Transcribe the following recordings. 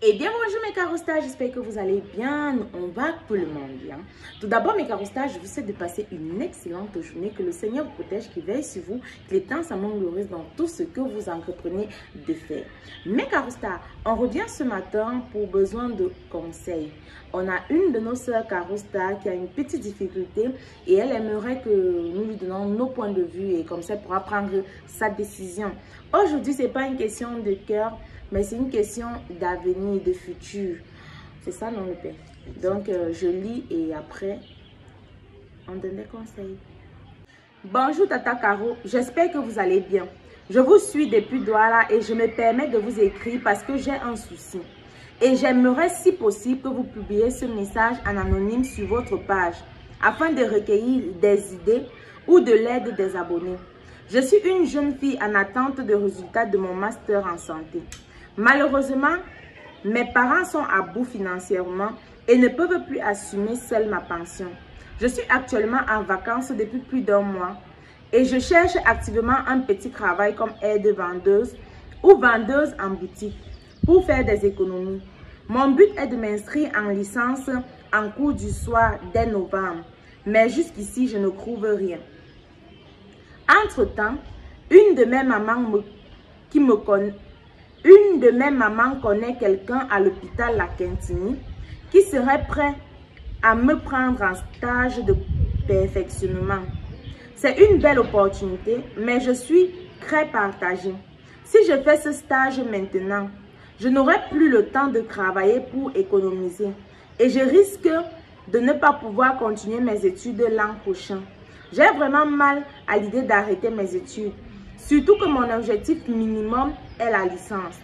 Eh bien, bonjour mes carostas, j'espère que vous allez bien. On va tout le monde bien. Tout d'abord, mes carostas, je vous souhaite de passer une excellente journée, que le Seigneur vous protège, qu'il veille sur vous, qu'il étende sa main glorieuse dans tout ce que vous entreprenez de faire. Mes carostas, on revient ce matin pour besoin de conseils. On a une de nos sœurs carostas qui a une petite difficulté et elle aimerait que nous lui donnons nos points de vue et comme ça, elle pourra prendre sa décision. Aujourd'hui, ce n'est pas une question de cœur, mais c'est une question d'avenir, de futur. C'est ça, non, le père? Donc, je lis et après, on donne des conseils. Bonjour, Tata Caro. J'espère que vous allez bien. Je vous suis depuis Douala et je me permets de vous écrire parce que j'ai un souci. Et j'aimerais, si possible, que vous publiez ce message en anonyme sur votre page afin de recueillir des idées ou de l'aide des abonnés. Je suis une jeune fille en attente de résultats de mon master en santé. Malheureusement, mes parents sont à bout financièrement et ne peuvent plus assumer seule ma pension. Je suis actuellement en vacances depuis plus d'un mois et je cherche activement un petit travail comme aide-vendeuse ou vendeuse en boutique pour faire des économies. Mon but est de m'inscrire en licence en cours du soir dès novembre, mais jusqu'ici, je ne trouve rien. Entre-temps, une de mes mamans connaît quelqu'un à l'hôpital La Quintini qui serait prêt à me prendre en stage de perfectionnement. C'est une belle opportunité, mais je suis très partagée. Si je fais ce stage maintenant, je n'aurai plus le temps de travailler pour économiser et je risque de ne pas pouvoir continuer mes études l'an prochain. J'ai vraiment mal à l'idée d'arrêter mes études, surtout que mon objectif minimum est la licence.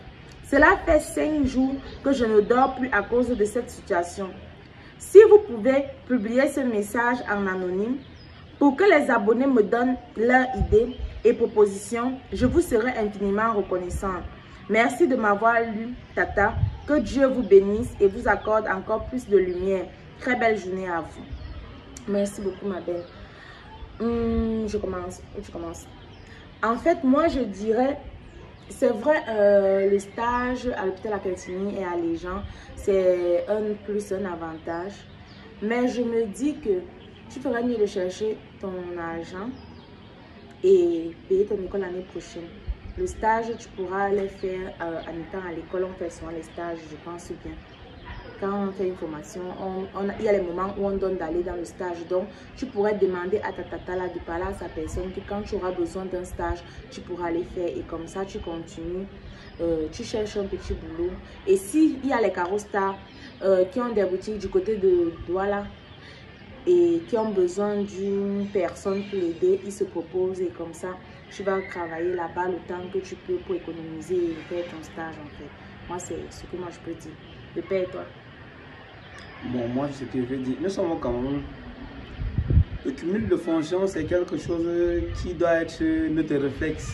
Cela fait 5 jours que je ne dors plus à cause de cette situation. Si vous pouvez publier ce message en anonyme pour que les abonnés me donnent leurs idées et propositions, je vous serai infiniment reconnaissante. Merci de m'avoir lu, Tata. Que Dieu vous bénisse et vous accorde encore plus de lumière. Très belle journée à vous. Merci beaucoup, ma belle. Je commence. En fait, moi, je dirais, c'est vrai, le stage à l'hôpital La Quintini et à Léjean, c'est un plus, un avantage. Mais je me dis que tu ferais mieux de chercher ton argent et payer ton école l'année prochaine. Le stage, tu pourras les faire en étant à l'école. On fait souvent les stages, je pense bien. Quand on fait une formation, il y a les moments où on donne d'aller dans le stage. Donc, tu pourrais demander à ta tata là, de parler à sa personne que quand tu auras besoin d'un stage, tu pourras les faire. Et comme ça, tu continues. Tu cherches un petit boulot. Et s'il y a les carostas qui ont des boutiques du côté de Douala et qui ont besoin d'une personne pour l'aider, ils se proposent et comme ça, tu vas travailler là-bas le temps que tu peux pour économiser et faire ton stage en fait. Moi, c'est ce que moi je peux dire. Le père et toi? Bon, moi, ce que je veux dire, nous sommes au Cameroun. Le cumul de fonctions, c'est quelque chose qui doit être notre réflexe.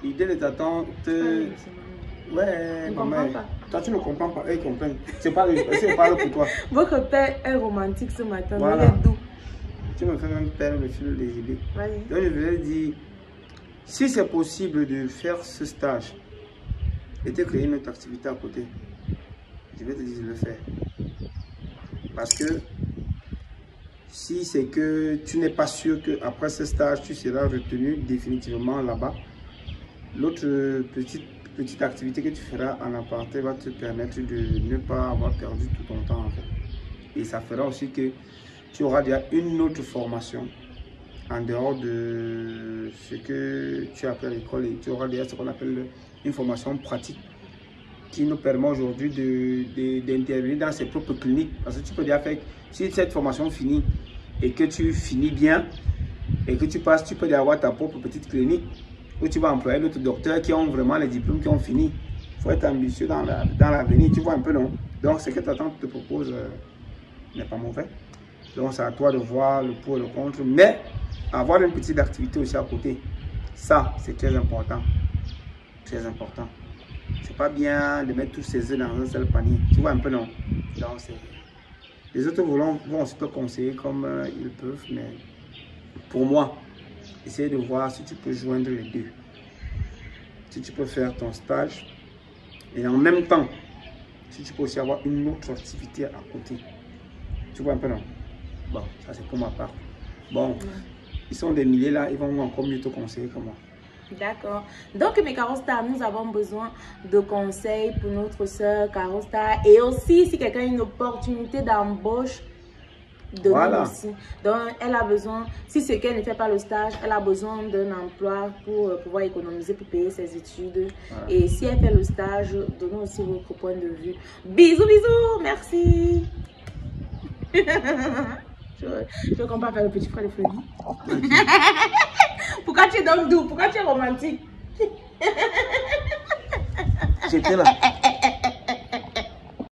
L'idée de t'attendre. Ouais, maman. Toi, tu ne comprends pas, eux, ils comprennent. C'est pas pour toi. Votre père est romantique ce matin. Voilà. Il est doux. Tu me fais même perdre le fil des idées. Donc, je voulais dire, si c'est possible de faire ce stage et de créer une autre activité à côté, je vais te dire de le faire. Parce que si c'est que tu n'es pas sûr qu'après ce stage, tu seras retenu définitivement là-bas, l'autre petite activité que tu feras en aparté va te permettre de ne pas avoir perdu tout ton temps en fait. Et ça fera aussi que tu auras déjà une autre formation en dehors de ce que tu as appris à l'école et tu auras déjà ce qu'on appelle une formation pratique qui nous permet aujourd'hui d'intervenir dans ses propres cliniques. Parce que tu peux déjà faire, si cette formation finit et que tu finis bien et que tu passes, tu peux déjà avoir ta propre petite clinique où tu vas employer d'autres docteurs qui ont vraiment les diplômes, qui ont fini. Il faut être ambitieux dans l'avenir, tu vois un peu, non? Donc ce que ta tante te propose n'est pas mauvais. Donc c'est à toi de voir le pour et le contre, mais avoir une petite activité aussi à côté, ça c'est très important. Très important. C'est pas bien de mettre tous ses œufs dans un seul panier. Tu vois un peu, non? Donc, les autres vont aussi te conseiller comme ils peuvent, mais pour moi, essaye de voir si tu peux joindre les deux. Si tu peux faire ton stage Et en même temps, si tu peux aussi avoir une autre activité à côté. Tu vois un peu, non? Bon, ça c'est pour ma part. Bon, ils sont des milliers là, ils vont encore mieux te conseiller que moi. D'accord. Donc, mes Carostar, nous avons besoin de conseils pour notre soeur Carostar. Et aussi, si quelqu'un a une opportunité d'embauche, de nous aussi. Donc, elle a besoin, si c'est qu'elle ne fait pas le stage, elle a besoin d'un emploi pour pouvoir économiser, pour payer ses études. Voilà. Et si elle fait le stage, donnez aussi votre point de vue. Bisous, bisous, merci. Je ne comprends pas faire le petit frère de Freddy. Pourquoi tu es dans le doux? Pourquoi tu es romantique? J'étais là.